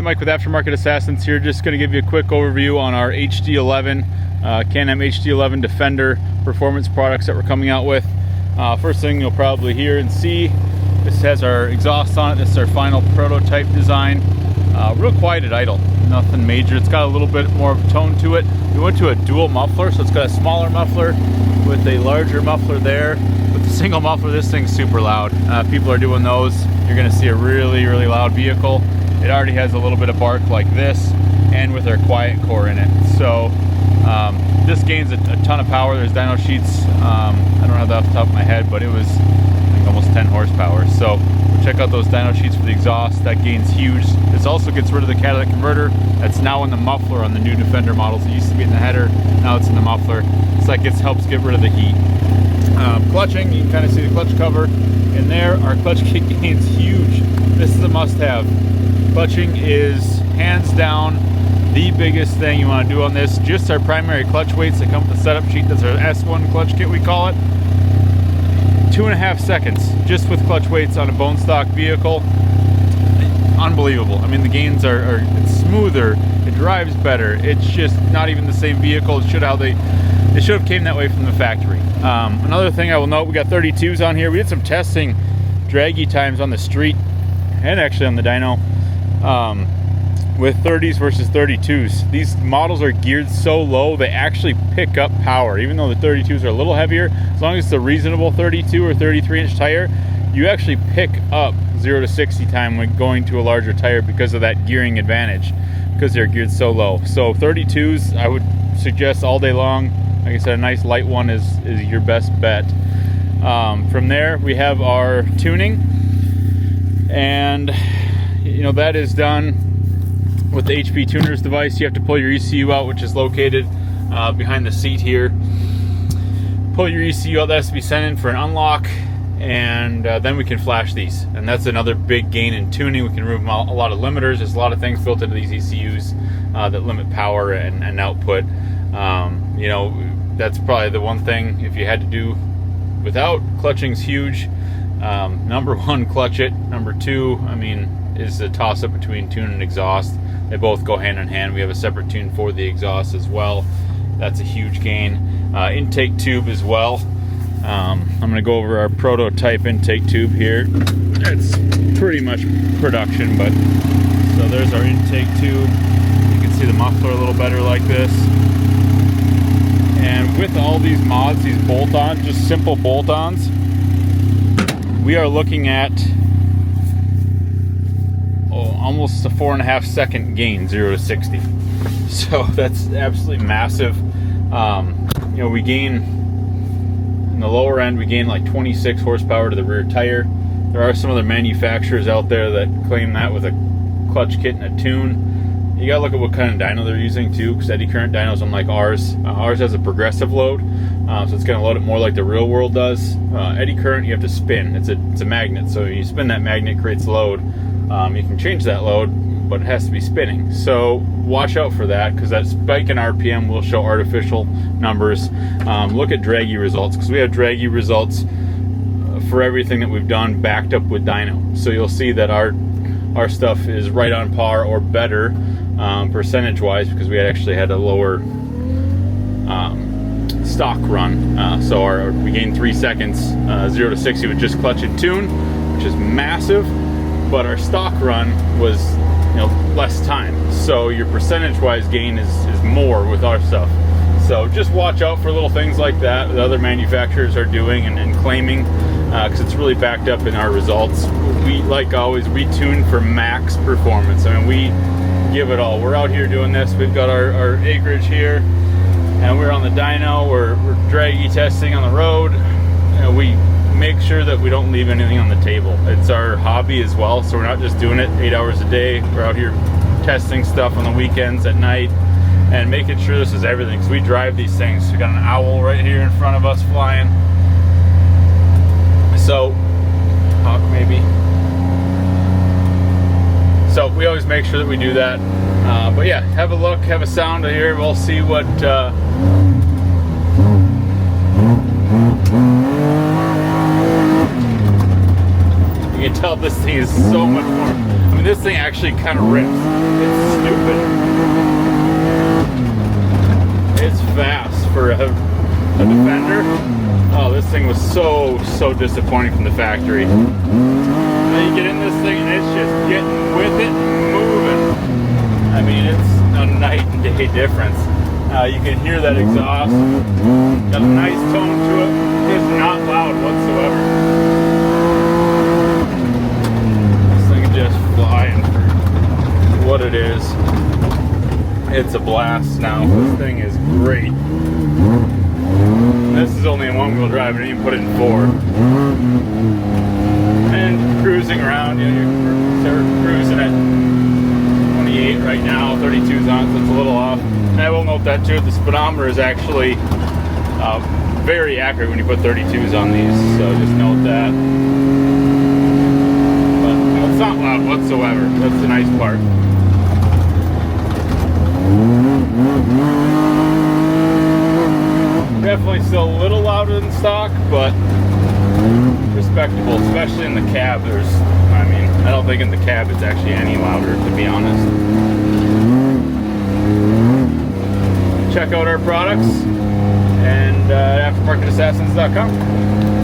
Mike with Aftermarket Assassins here. Just going to give you a quick overview on our HD11, Can-Am HD11 Defender performance products that we're coming out with. First thing you'll probably hear and see, this has our exhaust on it. This is our final prototype design. Real quiet at idle, nothing major. It's got a little bit more of a tone to it. We went to a dual muffler, so it's got a smaller muffler with a larger muffler there. With the single muffler, this thing's super loud. People are doing those. You're going to see a really, really loud vehicle. It already has a little bit of bark like this, and with our quiet core in it. So this gains a ton of power. There's dyno sheets. I don't have that off the top of my head, but it was I think almost 10 horsepower. So check out those dyno sheets for the exhaust. That gains huge. This also gets rid of the catalytic converter that's now in the muffler on the new Defender models. It used to be in the header, now it's in the muffler. So that helps get rid of the heat. Clutching, you can kind of see the clutch cover in there. Our clutch kit gains huge. This is a must-have. Clutching is hands down the biggest thing you want to do on this. Just our primary clutch weights that come with the setup sheet. That's our S1 clutch kit, we call it. 2.5 seconds just with clutch weights on a bone stock vehicle. Unbelievable. I mean, the gains are it's smoother, it drives better. It's just not even the same vehicle. It should have came that way from the factory. Another thing I will note, we got 32s on here. We did some testing draggy times on the street and actually on the dyno with 30s versus 32s. These models are geared so low they actually pick up power. Even though the 32s are a little heavier, as long as it's a reasonable 32 or 33 inch tire, you actually pick up 0 to 60 time when going to a larger tire because of that gearing advantage, because they're geared so low. So 32s I would suggest all day long. Like I said, a nice light one is your best bet. From there we have our tuning, and you know that is done with the HP Tuners device. You have to pull your ECU out, which is located behind the seat here. Pull your ECU out, that has to be sent in for an unlock, and then we can flash these. And that's another big gain in tuning. We can remove a lot of limiters. There's a lot of things built into these ECUs that limit power and output. You know, that's probably the one thing, if you had to do without, clutching's huge. Number one, clutch it. Number two, I mean, is the toss up between tune and exhaust. They both go hand in hand. We have a separate tune for the exhaust as well. That's a huge gain. Intake tube as well. I'm going to go over our prototype intake tube here. It's pretty much production, but so there's our intake tube. You can see the muffler a little better like this. And with all these mods, these bolt-ons, just simple bolt-ons, we are looking at almost a 4.5 second gain, 0 to 60. So that's absolutely massive. You know, we gain in the lower end, we gain like 26 horsepower to the rear tire. There are some other manufacturers out there that claim that with a clutch kit and a tune. You gotta look at what kind of dyno they're using too, because eddy current dynos, unlike ours, ours has a progressive load, so it's gonna load it more like the real world does. Eddy current, you have to spin. It's a magnet, so you spin that magnet, creates load. You can change that load, but it has to be spinning. So watch out for that, because that spike in RPM will show artificial numbers. Look at draggy results, because we have draggy results for everything that we've done backed up with dyno. So you'll see that our stuff is right on par or better percentage wise, because we actually had a lower stock run. So we gained 3 seconds, 0 to 60 with just clutch and tune, which is massive. But our stock run was, you know, less time. So your percentage-wise gain is more with our stuff. So just watch out for little things like that other manufacturers are doing and claiming, because it's really backed up in our results. We, like always, we tune for max performance. I mean, we give it all. We're out here doing this. We've got our acreage here, and we're on the dyno. We're draggy testing on the road. And we make sure that we don't leave anything on the table. It's our hobby as well, so we're not just doing it 8 hours a day. We're out here testing stuff on the weekends at night and making sure this is everything, because we drive these things. We got an owl right here in front of us flying, so hawk maybe. So we always make sure that we do that. But yeah, have a look, have a sound here. We'll see what you can tell. This thing is so much more. I mean, mean, this thing actually kind of rips. It's stupid. It's fast for a Defender. Oh, this thing was so disappointing from the factory. Then you get in this thing and it's just getting with it, moving. I mean, it's a night and day difference. You can hear that exhaust. Got a nice tone to it. It's not loud whatsoever. This thing is just flying for what it is. It's a blast now. This thing is great. This is only in one-wheel drive, and you can put it in 4. And cruising around, you know, you're cruising at 28 right now, 32's on, so it's a little off. And I will note that too, the speedometer is actually very accurate when you put 32's on these, so just note that. But you know, it's not loud whatsoever. That's the nice part. Definitely still a little louder than stock, but respectable, especially in the cab. I mean, I don't think in the cab it's actually any louder, to be honest. Check out our products and aftermarketassassins.com.